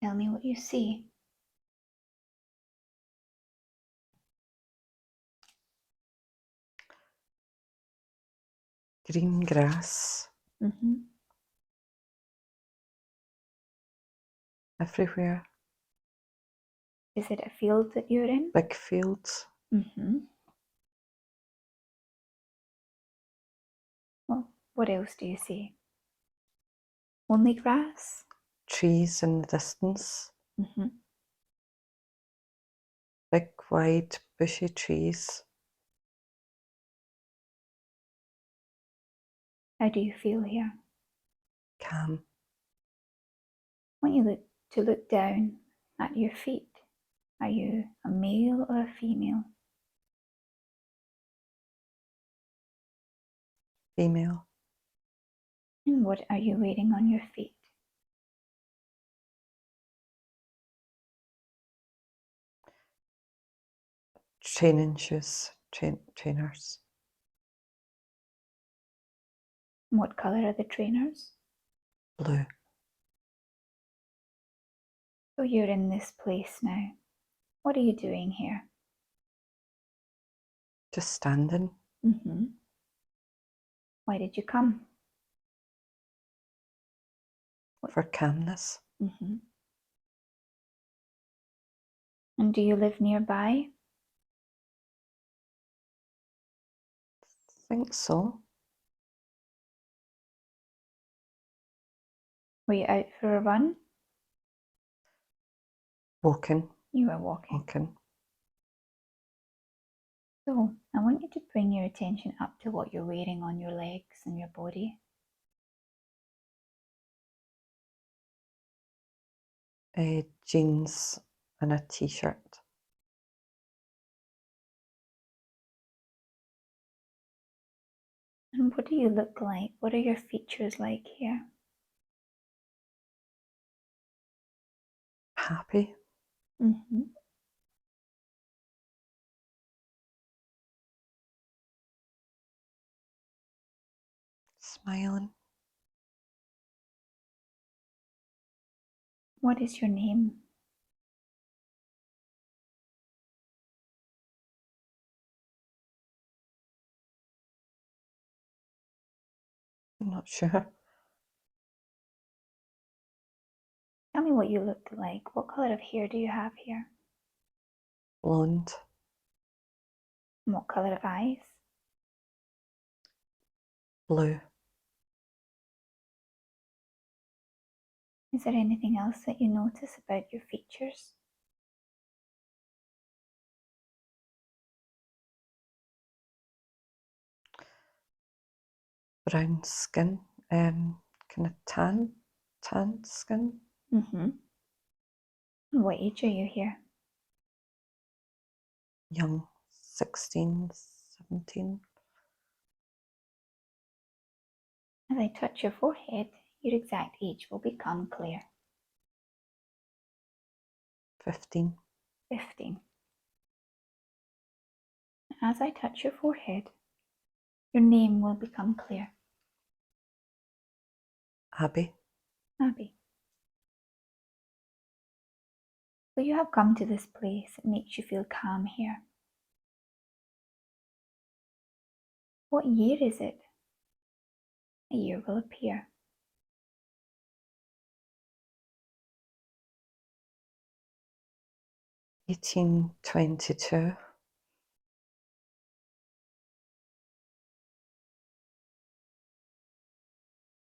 Tell me what you see. Green grass everywhere. Is it a field that you're in? Big fields. Well, what else do you see? Only grass? Trees in the distance. Big, wide, bushy trees. How do you feel here? Calm. I want you to look down at your feet. Are you a male or a female? Female. And what are you wearing on your feet? Training shoes. Trainers. And what colour are the trainers? Blue. So you're in this place now. What are you doing here? Just standing. Why did you come? For calmness. And do you live nearby? I think so. Were you out for a run? Walking. You were walking. So I want you to bring your attention up to what you're wearing on your legs and your body. Jeans and a t-shirt. And what do you look like? What are your features like here? Happy. Smiling. What is your name? I'm not sure. Tell me what you look like. What colour of hair do you have here? Blonde. And what colour of eyes? Blue. Is there anything else that you notice about your features? Brown skin. Kind of tan skin. And what age are you here? Young. 16, 17. As I touch your forehead, your exact age will become clear. 15. 15. As I touch your forehead, your name will become clear. Abby. Abby. So you have come to this place. It makes you feel calm here. What year is it? A year will appear. $1822.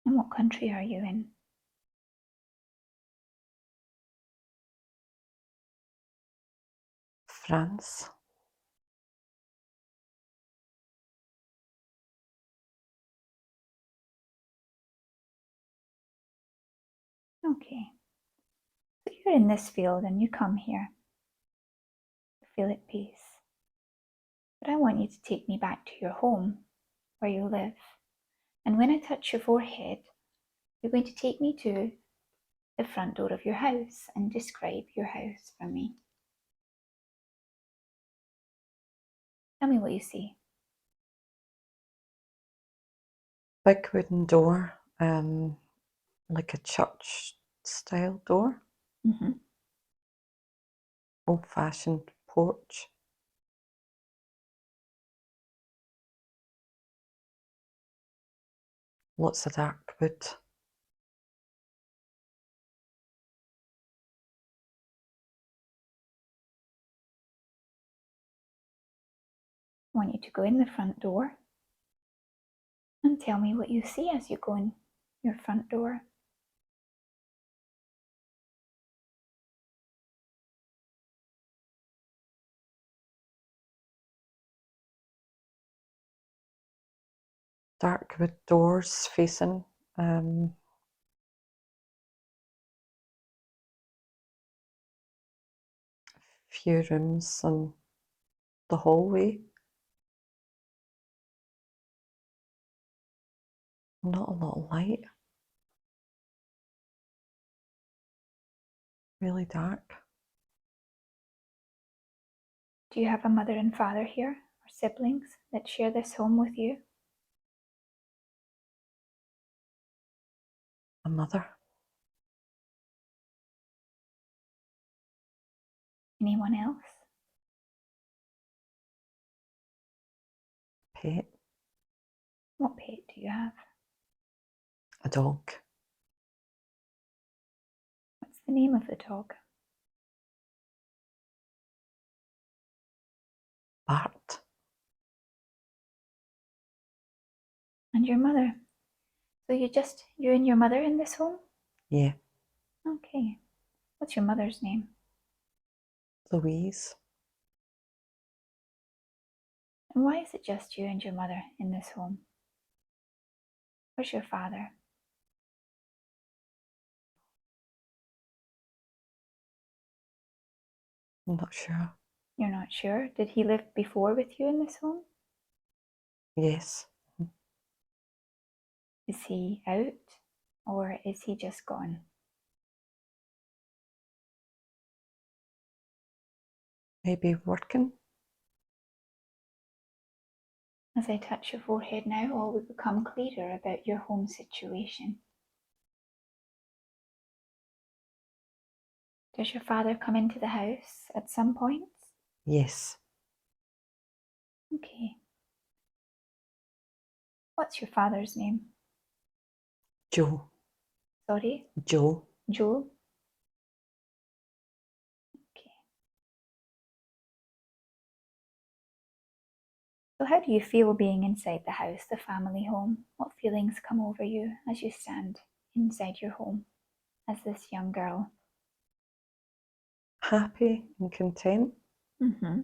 And what country are you in? France. Okay. So you're in this field and you come here. Feel at peace. But I want you to take me back to your home, where you live. And when I touch your forehead, you're going to take me to the front door of your house and describe your house for me. Tell me what you see. Big wooden door, like a church style door. Mm-hmm. Old-fashioned porch. Lots of dark wood. I want you to go in the front door and tell me what you see as you go in your front door. Dark wood doors facing few rooms and the hallway. Not a lot of light. Really dark. Do you have a mother and father here, or siblings that share this home with you? A mother. Anyone else? Pet. What pet do you have? A dog. What's the name of the dog? Bart. And your mother? So you and your mother in this home? Yeah. Okay. What's your mother's name? Louise. And why is it just you and your mother in this home? Where's your father? I'm not sure. You're not sure? Did he live before with you in this home? Yes. Is he out, or is he just gone? Maybe working. As I touch your forehead now, all will become clearer about your home situation. Does your father come into the house at some point? Yes. Okay. What's your father's name? Joe. Sorry? Joe. Joe? Okay. So how do you feel being inside the house, the family home? What feelings come over you as you stand inside your home as this young girl? Happy and content. Mm-hmm.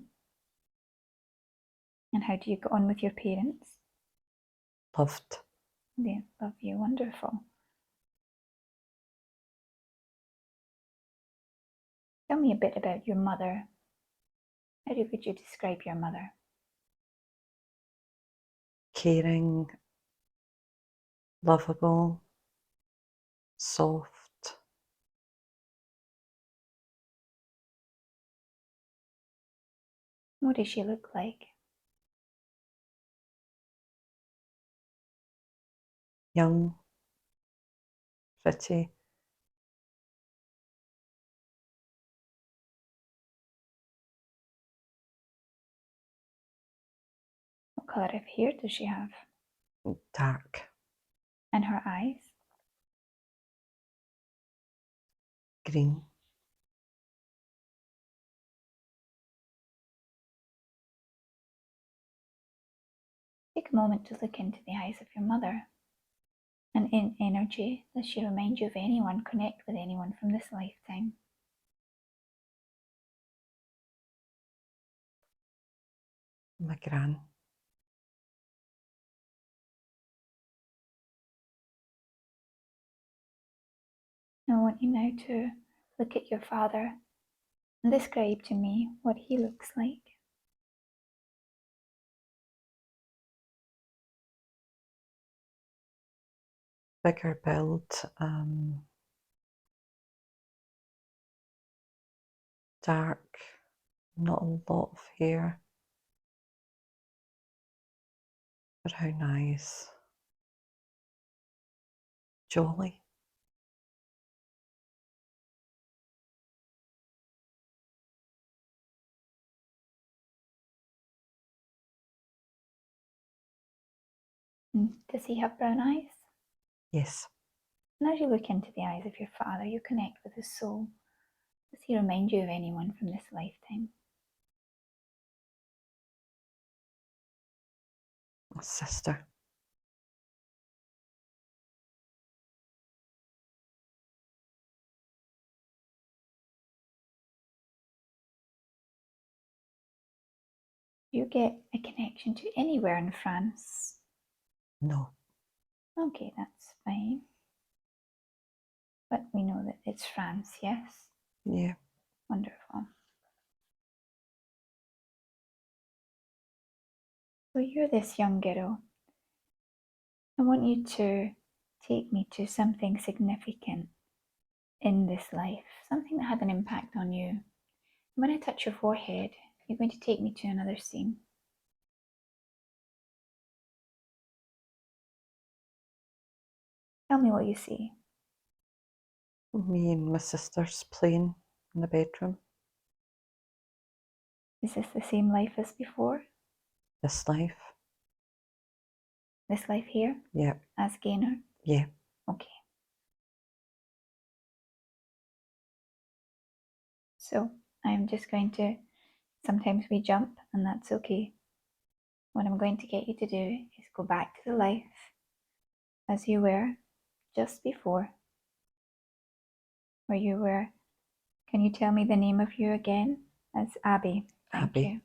And how do you get on with your parents? Loved. They love you. Wonderful. Tell me a bit about your mother. How would you describe your mother? Caring. Lovable. Soft. What does she look like? Young. Pretty. What colour of hair does she have? Dark. And her eyes? Green. Take a moment to look into the eyes of your mother. And in energy, does she remind you of anyone, connect with anyone from this lifetime? My gran. I want you now to look at your father and describe to me what he looks like. Bigger build. Dark. Not a lot of hair. Brown eyes. Jolly. Does he have brown eyes? Yes. And as you look into the eyes of your father, you connect with his soul. Does he remind you of anyone from this lifetime? My sister. You get a connection to anywhere in France? No. Okay, that's fine. But we know that it's France, yes? Yeah. Wonderful. So you're this young girl. I want you to take me to something significant in this life, something that had an impact on you. And when I touch your forehead, you're going to take me to another scene. Tell me what you see. Me and my sister's playing in the bedroom. Is this the same life as before? This life. This life here? Yeah. As Gaynor? Yeah. Okay. So I'm just going to, sometimes we jump and that's okay. What I'm going to get you to do is go back to the life as you were just before, where you were. Can you tell me the name of you again? As Abby. Thank Abby. you.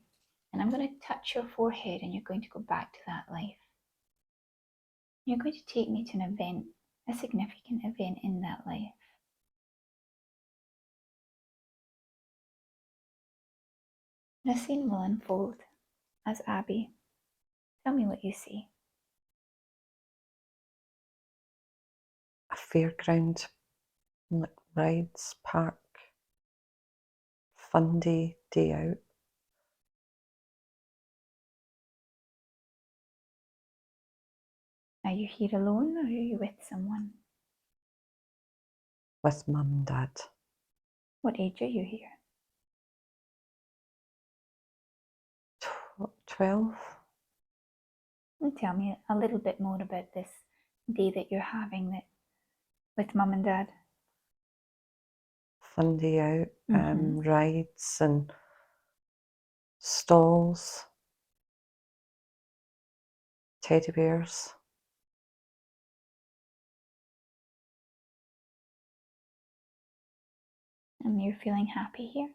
And I'm going to touch your forehead and you're going to go back to that life. You're going to take me to an event, a significant event in that life. And a scene will unfold as Abby. Tell me what you see. A fairground, like rides, park, fun day out. Are you here alone or are you with someone? With mum and dad. What age are you here? 12. And tell me a little bit more about this day that you're having that with mum and dad. Fun day out, rides and stalls, teddy bears. And you're feeling happy here?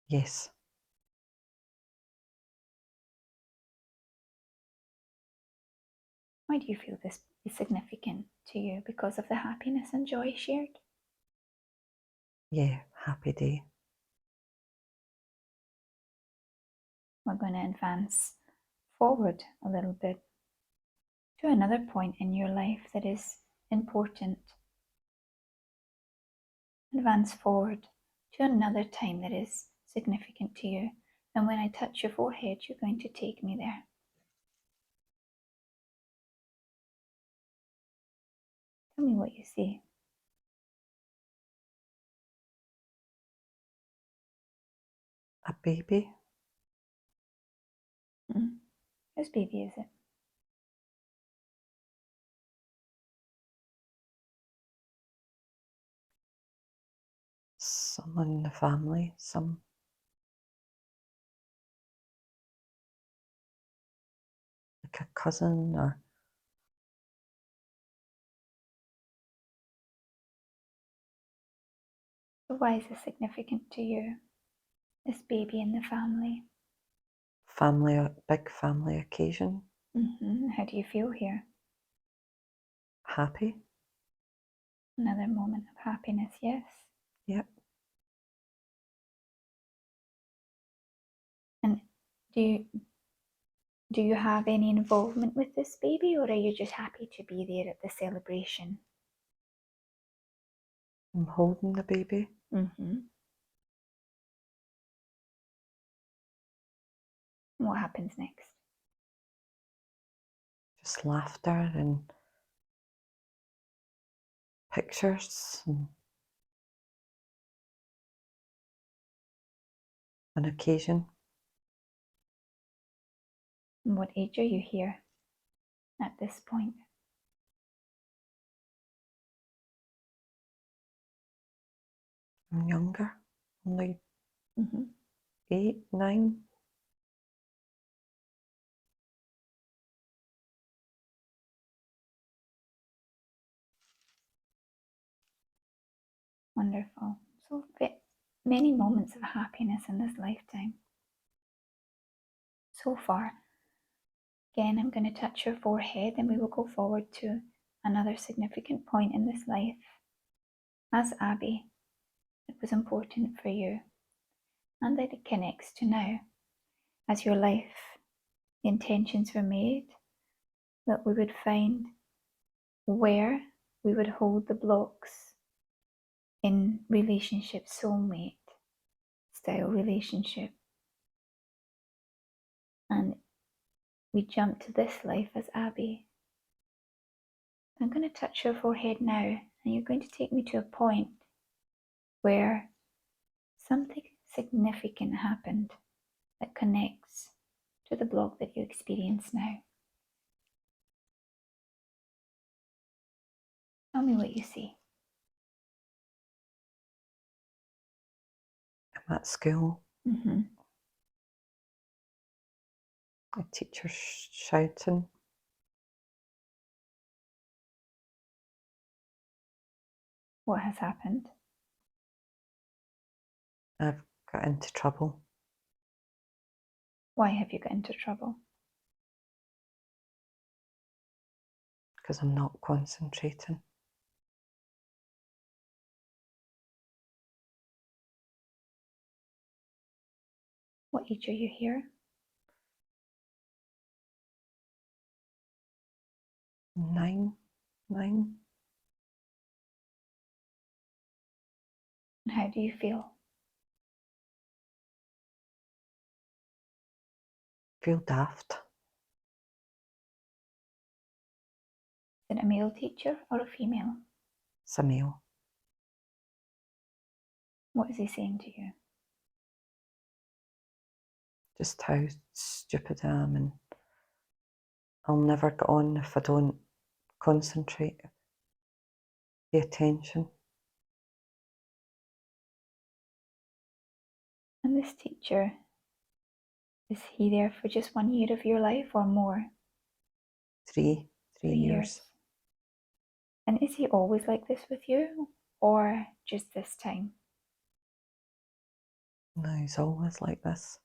Yes. Why do you feel this is significant to you? Because of the happiness and joy shared? Yeah, happy day. We're going to advance forward a little bit to another point in your life that is important. Advance forward to another time that is significant to you. And when I touch your forehead, you're going to take me there. Tell me what you see. A baby. Whose baby is it? Someone in the family, like a cousin or So why is this significant to you? This baby in the family. big family occasion. How do you feel here? Happy. Another moment of happiness, yes? Yep. And do you have any involvement with this baby, or are you just happy to be there at the celebration? I'm holding the baby. What happens next? Just laughter and pictures and an occasion. And what age are you here? at this point? I'm younger, only Mm-hmm. 8, 9. Wonderful. So many moments of happiness in this lifetime. So far. Again, I'm going to touch your forehead and we will go forward to another significant point in this life. As Abby, it was important for you, and that it connects to now. As your life, the intentions were made that we would find where we would hold the blocks in relationship, soulmate style relationship. And we jump to this life as Abby. I'm going to touch your forehead now, and you're going to take me to a point where something significant happened that connects to the block that you experience now. Tell me what you see. I'm at school. Mm-hmm. A teacher shouting. What has happened? I've got into trouble. Why have you got into trouble? Because I'm not concentrating. What age are you here? 9. And how do you feel? Feel daft. Is it a male teacher or a female? It's a male. What is he saying to you? Just how stupid I am, and I'll never get on if I don't concentrate, pay attention. And this teacher, is he there for just 1 year of your life or more? 3 years. And is he always like this with you, or just this time? No, he's always like this.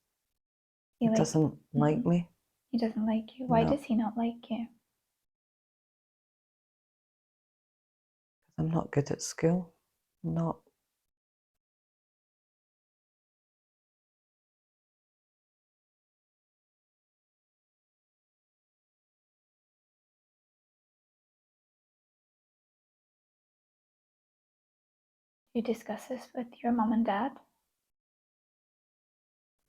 He doesn't like me. He doesn't like you. Why No. does he not like you? I'm not good at school. I'm not. You discuss this with your mum and dad?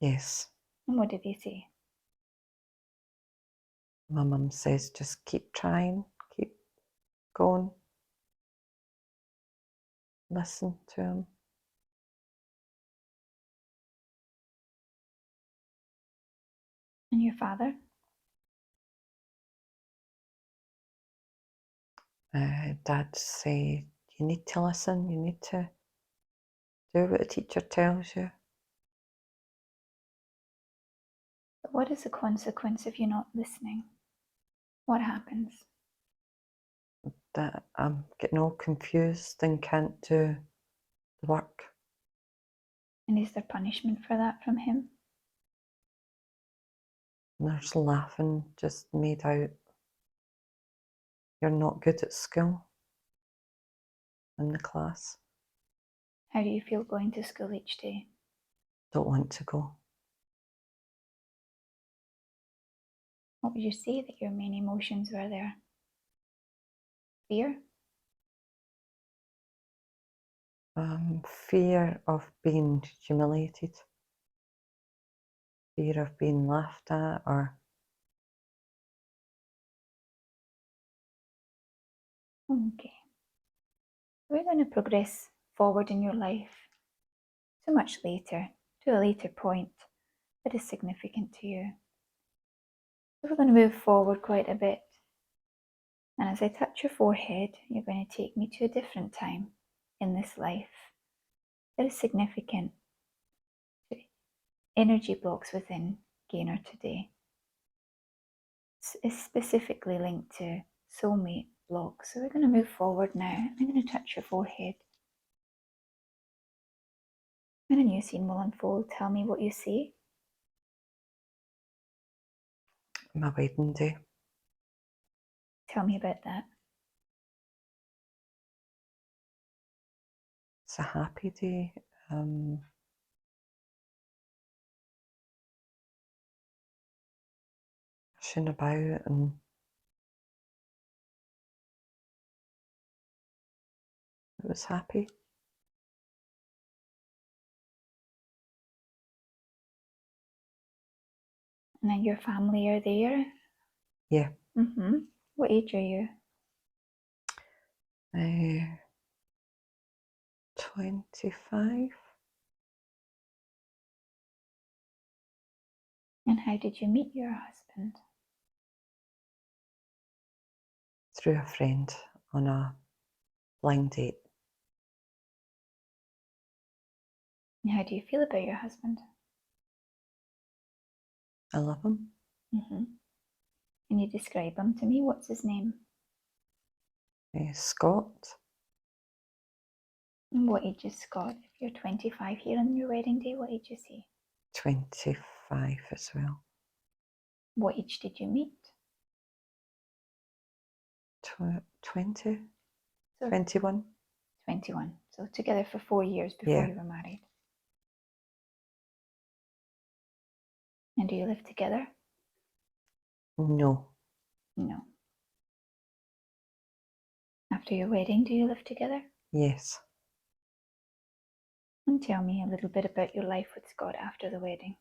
Yes. And what did they say? My mum says just keep trying, keep going. Listen to him. And your father? Dad say you need to listen, you need to do what the teacher tells you. But what is the consequence of you not listening? What happens? That I'm getting all confused and can't do the work. And is there punishment for that from him? And there's laughing just made out. You're not good at school in the class. How do you feel going to school each day? Don't want to go. What would you say that your main emotions were there? Fear? Fear of being humiliated. Fear of being laughed at, or Okay. We're going to progress forward in your life so much later, to a later point that is significant to you. So we're going to move forward quite a bit And as I touch your forehead, you're going to take me to a different time in this life that is significant to energy blocks within Gainer today. It's specifically linked to soulmate blocks. So we're going to move forward now. I'm going to touch your forehead. And a new scene will unfold. Tell me what you see. My wedding day. Tell me about that. It's a happy day. Rushing about and it was happy. And then your family are there. Yeah. What age are you? 25. And how did you meet your husband? Through a friend on a blind date. And how do you feel about your husband? I love him. Can you describe him to me? What's his name? Scott. And what age is Scott? If you're 25 here on your wedding day, what age is he? 25 as well. What age did you meet? 20? So 21. 21. So together for 4 years before you were married. And do you live together? No. No. After your wedding, do you live together? Yes. And tell me a little bit about your life with Scott after the wedding.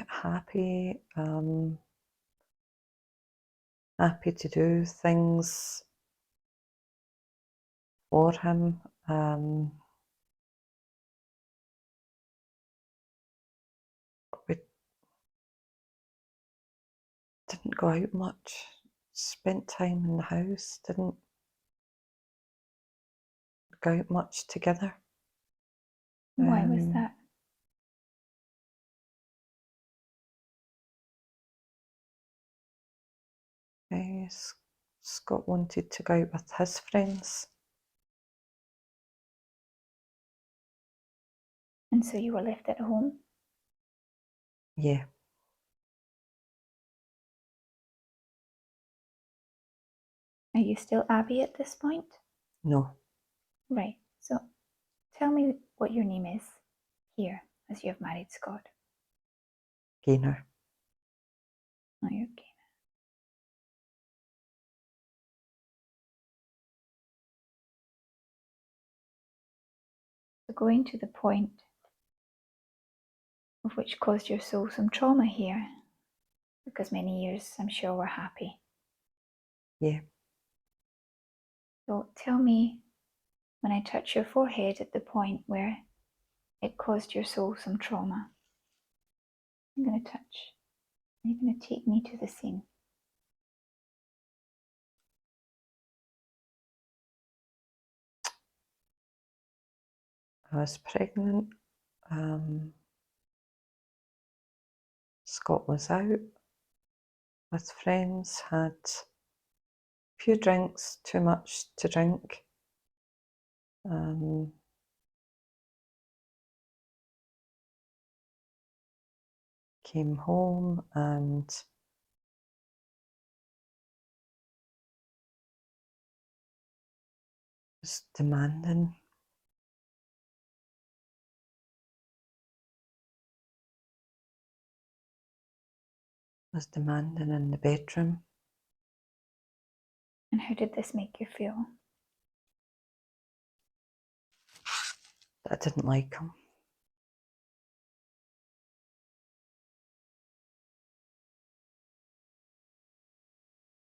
Happy. Happy to do things for him. We didn't go out much. Spent time in the house. Didn't go out much together. Why was that? Scott wanted to go out with his friends. And so you were left at home? Yeah. Are you still Abby at this point? No. Right. So tell me what your name is here as you have married Scott. Gainer. Oh, you're Gainer. So going to the point of which caused your soul some trauma here, because many years I'm sure were happy. Yeah. So tell me, when I touch your forehead at the point where it caused your soul some trauma, I'm going to touch. You're going to take me to the scene. I was pregnant. Scott was out with friends, had a few drinks, too much to drink. Came home and was demanding. Was demanding in the bedroom. And how did this make you feel? That I didn't like him.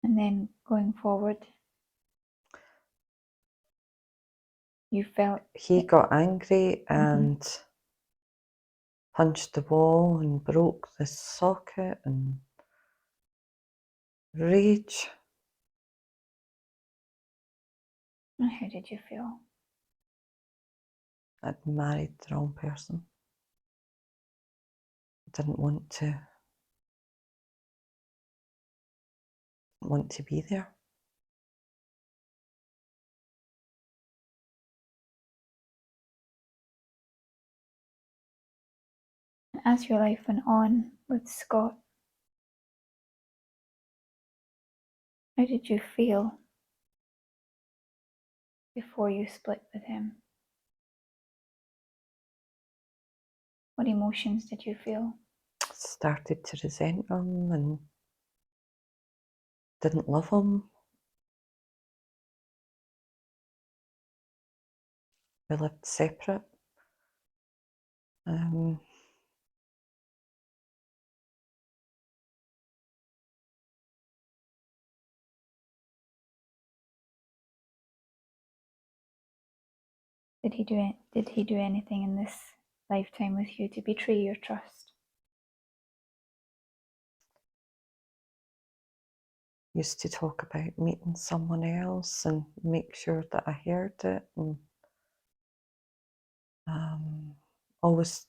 And then going forward, you felt he got angry and punched the wall and broke the socket, and rage. And how did you feel? I'd married the wrong person. I didn't want to be there. And as your life went on with Scott, how did you feel before you split with him? What emotions did you feel? Started to resent him and didn't love him. We lived separate. Did he do anything in this lifetime with you to betray your trust? Used to talk about meeting someone else and make sure that I heard it, and always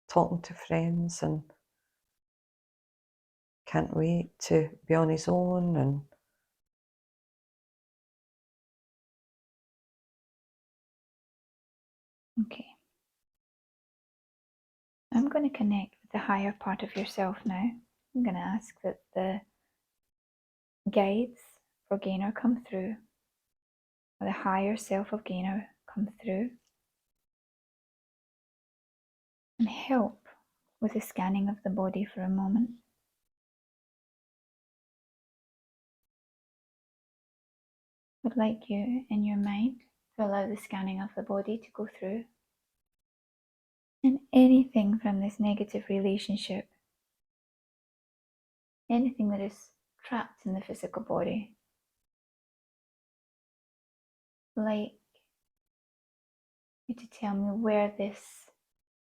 talking to friends and can't wait to be on his own. And Okay. I'm going to connect with the higher part of yourself now. I'm going to ask that the guides for Gaynor come through, or the higher self of Gaynor come through, and help with the scanning of the body for a moment. I'd like you in your mind to allow the scanning of the body to go through. And anything from this negative relationship, anything that is trapped in the physical body, I'd like you to tell me where this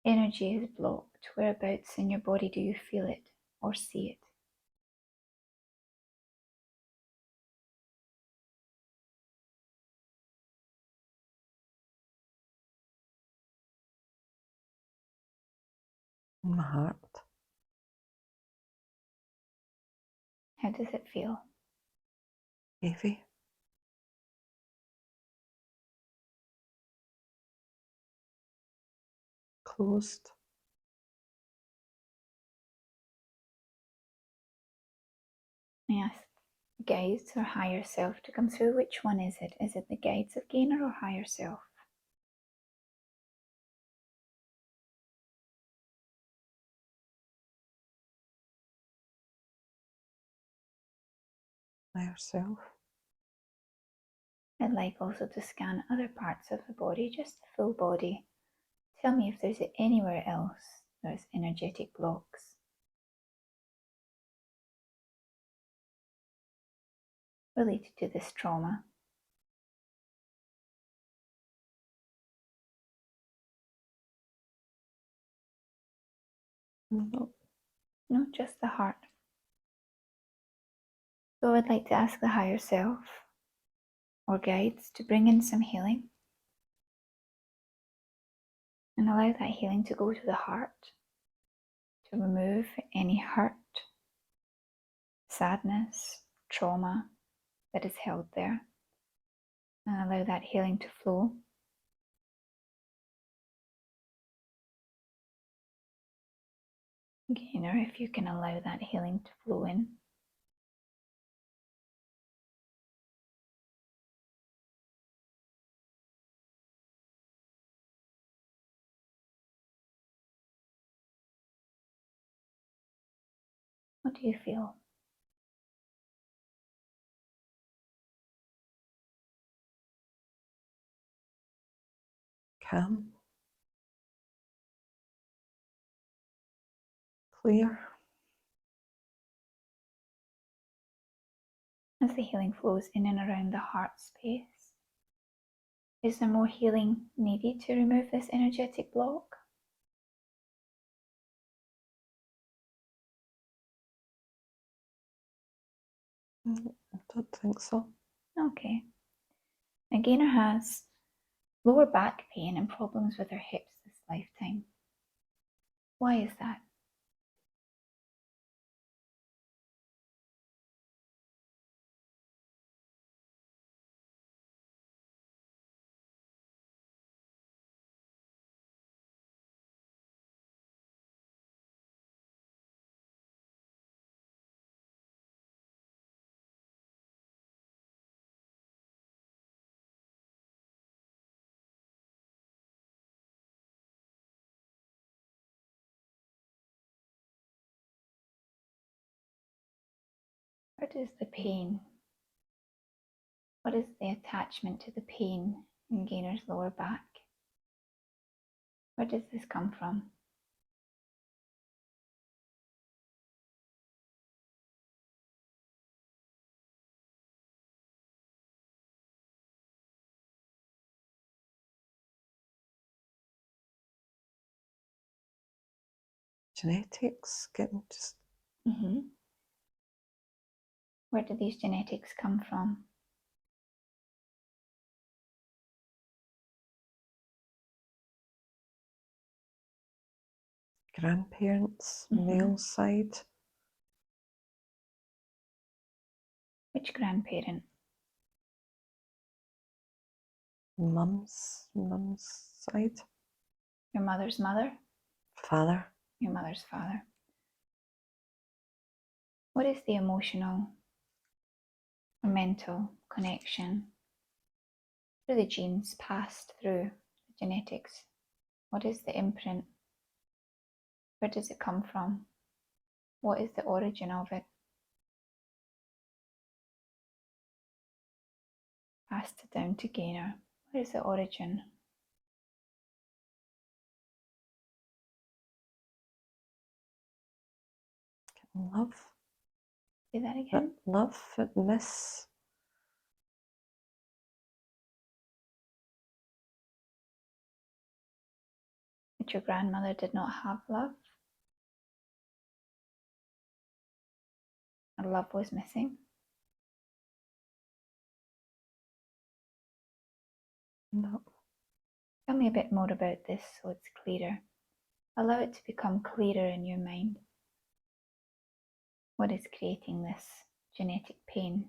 energy is blocked. Whereabouts in your body do you feel it or see it? in my heart, How does it feel? heavy. Closed. I ask guides or higher self to come through. Which one is it? Is it the guides of Gaynor or higher self? Higher self. I'd like also to scan other parts of the body, just the full body. Tell me if there's anywhere else there's energetic blocks related to this trauma. No. No, just the heart. So I'd like to ask the higher self or guides to bring in some healing and allow that healing to go to the heart, to remove any hurt, sadness, trauma that is held there, and allow that healing to flow. Gaynor, if you can allow that healing to flow in. What do you feel? Calm. Clear. As the healing flows in and around the heart space, is there more healing needed to remove this energetic block? I don't think so. Okay. Now, Gaynor has lower back pain and problems with her hips this lifetime. Why is that? Where does the pain, what is the attachment to the pain in Gaynor's lower back? Where does this come from? Genetics, getting just Where do these genetics come from? grandparents, male side, Which grandparent? mum's side, Your mother's mother? father. Your mother's father? What is the emotional or mental connection through the genes passed through the genetics? What is the imprint? Where does it come from? What is the origin of it? Passed it down to Gaynor. Where is the origin? Love. Say that again. Love, miss. That your grandmother did not have love? Or love was missing? No. Tell me a bit more about this so it's clearer. Allow it to become clearer in your mind. What is creating this genetic pain?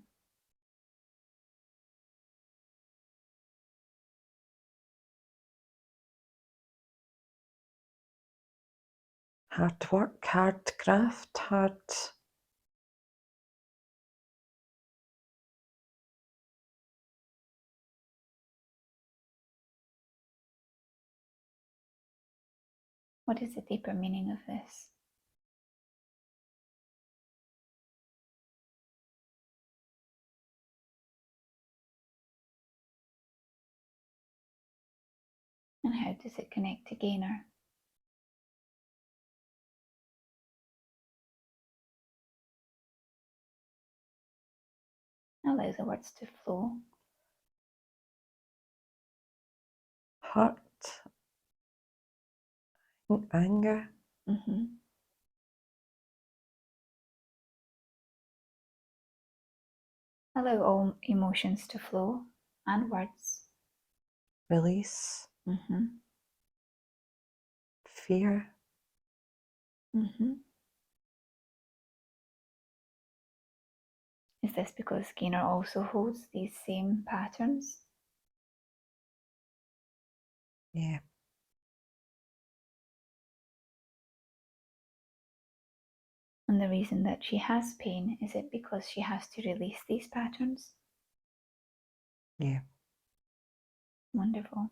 Hard work, hard craft, hard. What is the deeper meaning of this? And how does it connect to Gaynor? Allow the words to flow. Hurt, anger. Allow all emotions to flow and words. Release. Fear. Is this because Gaynor also holds these same patterns? Yeah. And the reason that she has pain, is it because she has to release these patterns? Yeah. Wonderful.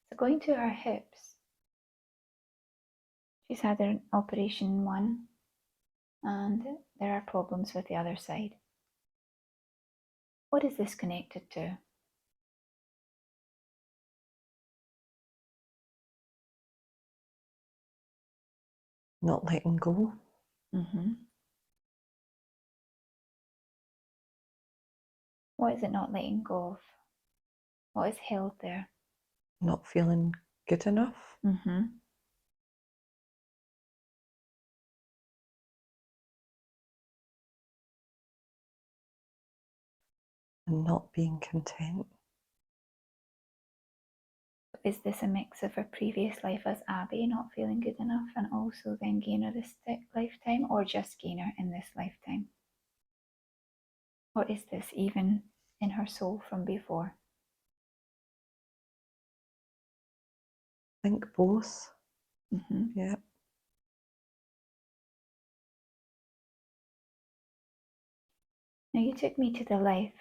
So going to her hips, she's had an operation one, and there are problems with the other side. What is this connected to? Not letting go. What is it not letting go of? What is held there? Not feeling good enough. and not being content. Is this a mix of her previous life as Abby not feeling good enough and also then Gaynor this lifetime, or just Gaynor in this lifetime? Or is this even in her soul from before? I think both. Mm-hmm. Yeah. Now you took me to the life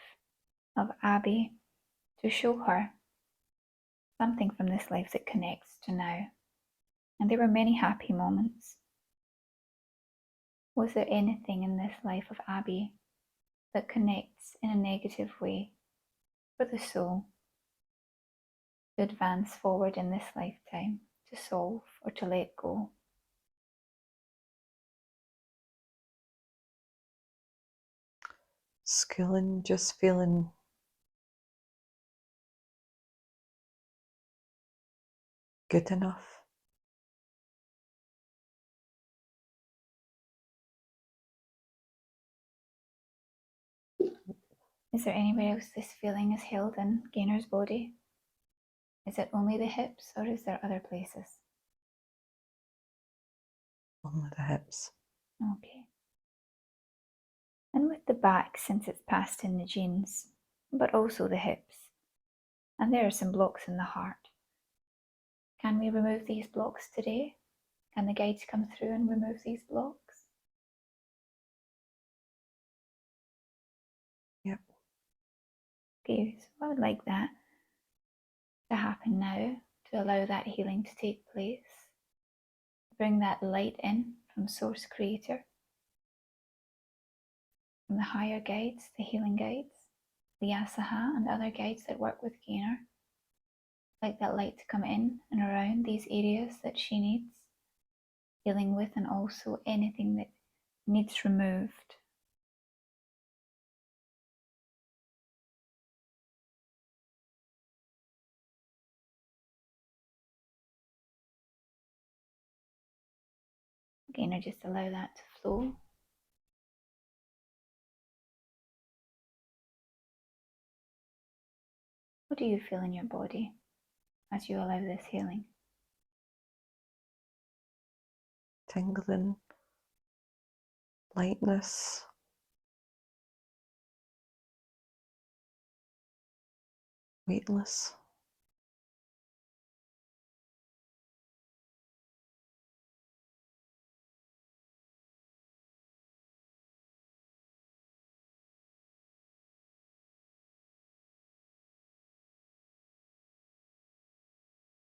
of Abby to show her something from this life that connects to now. And there were many happy moments. Was there anything in this life of Abby that connects in a negative way for the soul to advance forward in this lifetime, to solve or to let go? Schooling, just feeling good enough. Is there anywhere else this feeling is held in Gaynor's body? Is it only the hips, or is there other places? Only the hips. Okay. And with the back, since it's passed in the genes, but also the hips, and there are some blocks in the heart. Can we remove these blocks today? Can the guides come through and remove these blocks? Yep. Okay, so I would like that to happen now, to allow that healing to take place. Bring that light in from Source Creator, from the higher guides, the healing guides, the Yasaha and other guides that work with Gaynor. Like that light to come in and around these areas that she needs healing with, and also anything that needs removed. Again, I just allow that to flow. What do you feel in your body as you allow this healing? Tingling, lightness, weightless.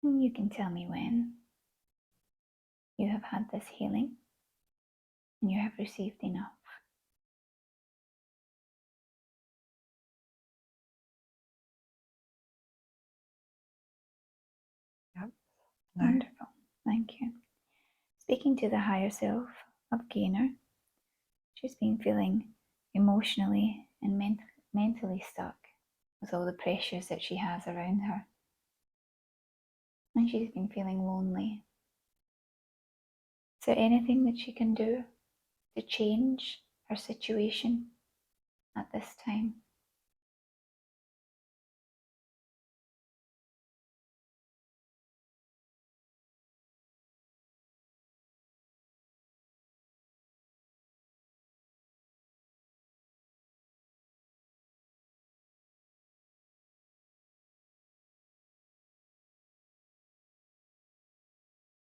And you can tell me when you have had this healing and you have received enough. Yep. No. Wonderful. Thank you. Speaking to the higher self of Gaynor, she's been feeling emotionally and mentally stuck with all the pressures that she has around her. And she's been feeling lonely. Is there anything that she can do to change her situation at this time?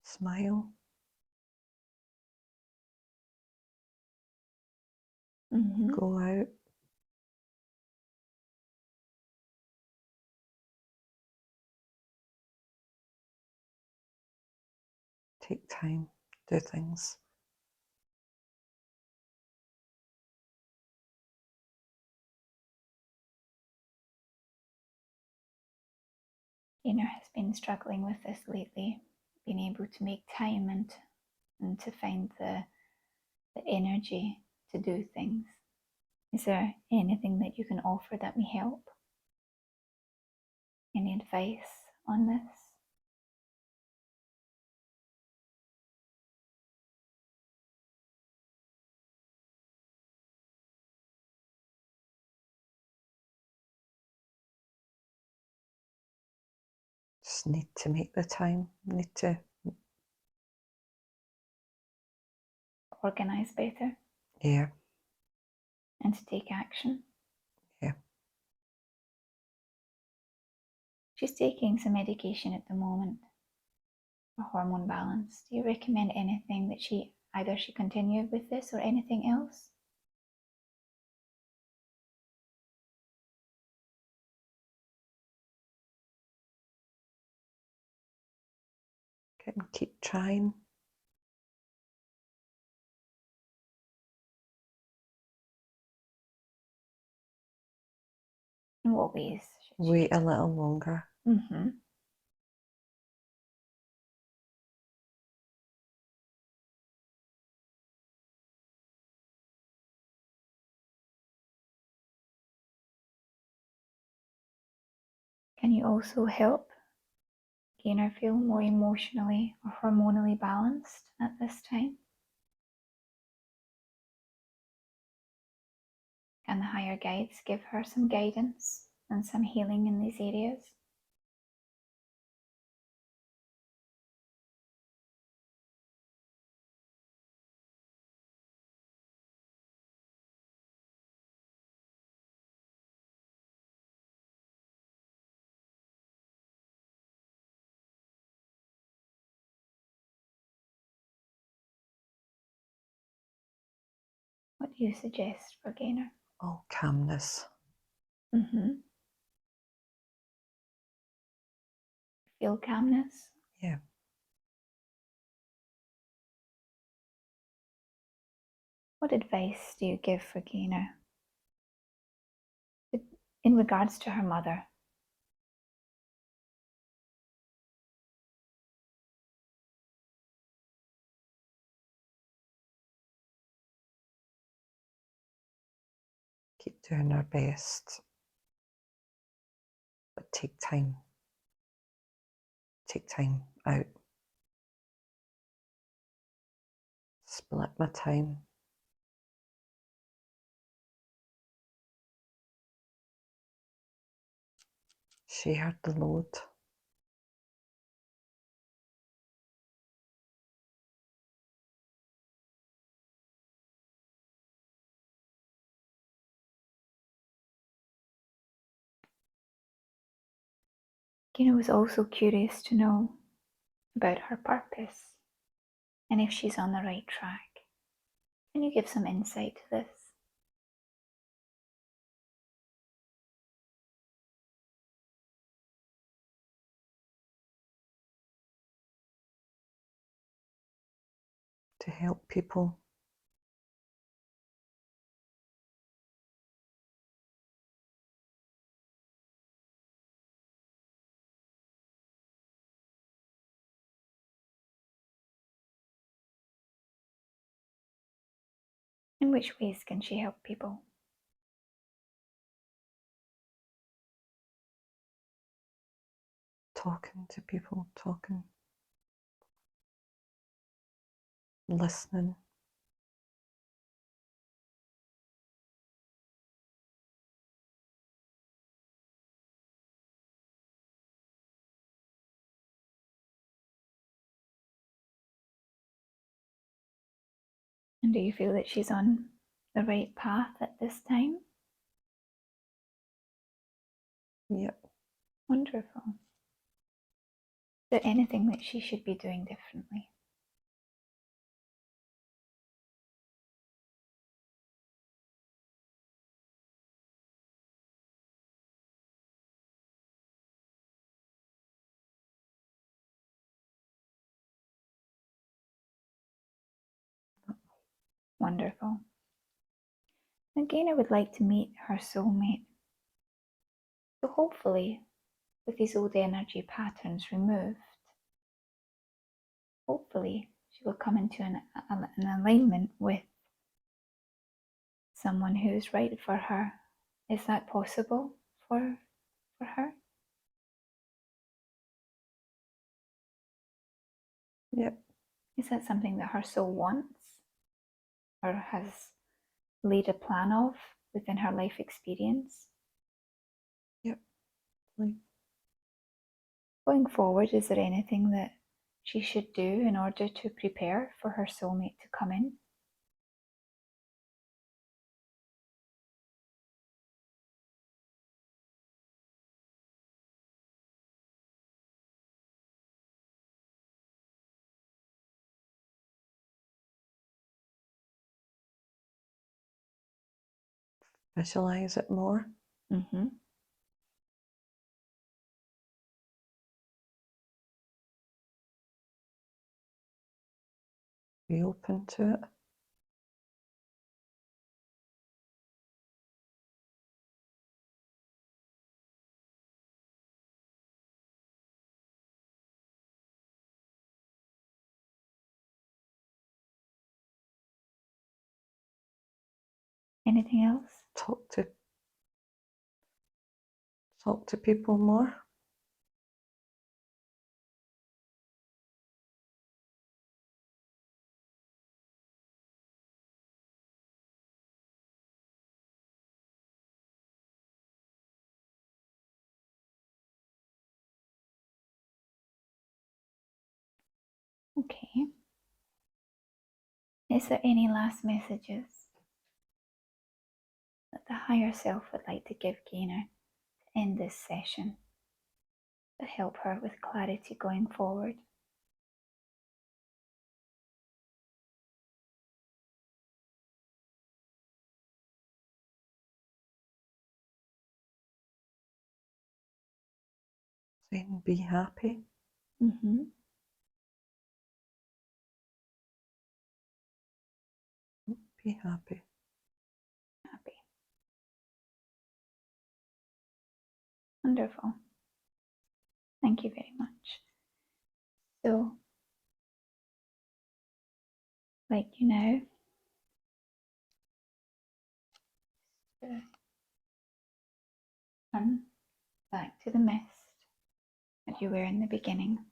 Smile. Mm-hmm. Go out. Take time. Do things. Gaynor has been struggling with this lately, being able to make time and to find the energy to do things. Is there anything that you can offer that may help? Any advice on this? Just need to make the time, need to organise better. Yeah. And to take action. Yeah. She's taking some medication at the moment for hormone balance. Do you recommend anything that either she continue with this or anything else? Keep trying. In what ways? Wait a little longer. Mm-hmm. Can you also help Gaynor feel more emotionally or hormonally balanced at this time? Can the higher guides give her some guidance and some healing in these areas? What do you suggest for Gaynor? Oh, calmness. Mm-hmm. Feel calmness? Yeah. What advice do you give for Gaynor in regards to her mother? Keep doing our best, but take time. Take time out. Split my time. Share the load. Gaynor was also curious to know about her purpose and if she's on the right track. Can you give some insight to this? To help people. In which ways can she help people? Talking to people, listening. And do you feel that she's on the right path at this time? Yep. Wonderful. Is there anything that she should be doing differently? Wonderful. Again, I would like to meet her soulmate. So hopefully, with these old energy patterns removed, hopefully she will come into an alignment with someone who is right for her. Is that possible for her? Yep. Is that something that her soul wants or has laid a plan of within her life experience? Yep. Going forward, is there anything that she should do in order to prepare for her soulmate to come in? Visualize it more. Mm-hmm. Be open to it. Anything else? Talk to people more. Okay. Is there any last messages that the higher self would like to give Gaynor to end this session to help her with clarity going forward? Saying be happy. Mm-hmm. Be happy. Happy. Wonderful. Thank you very much. So, like you now, turn back to the mist that you were in the beginning.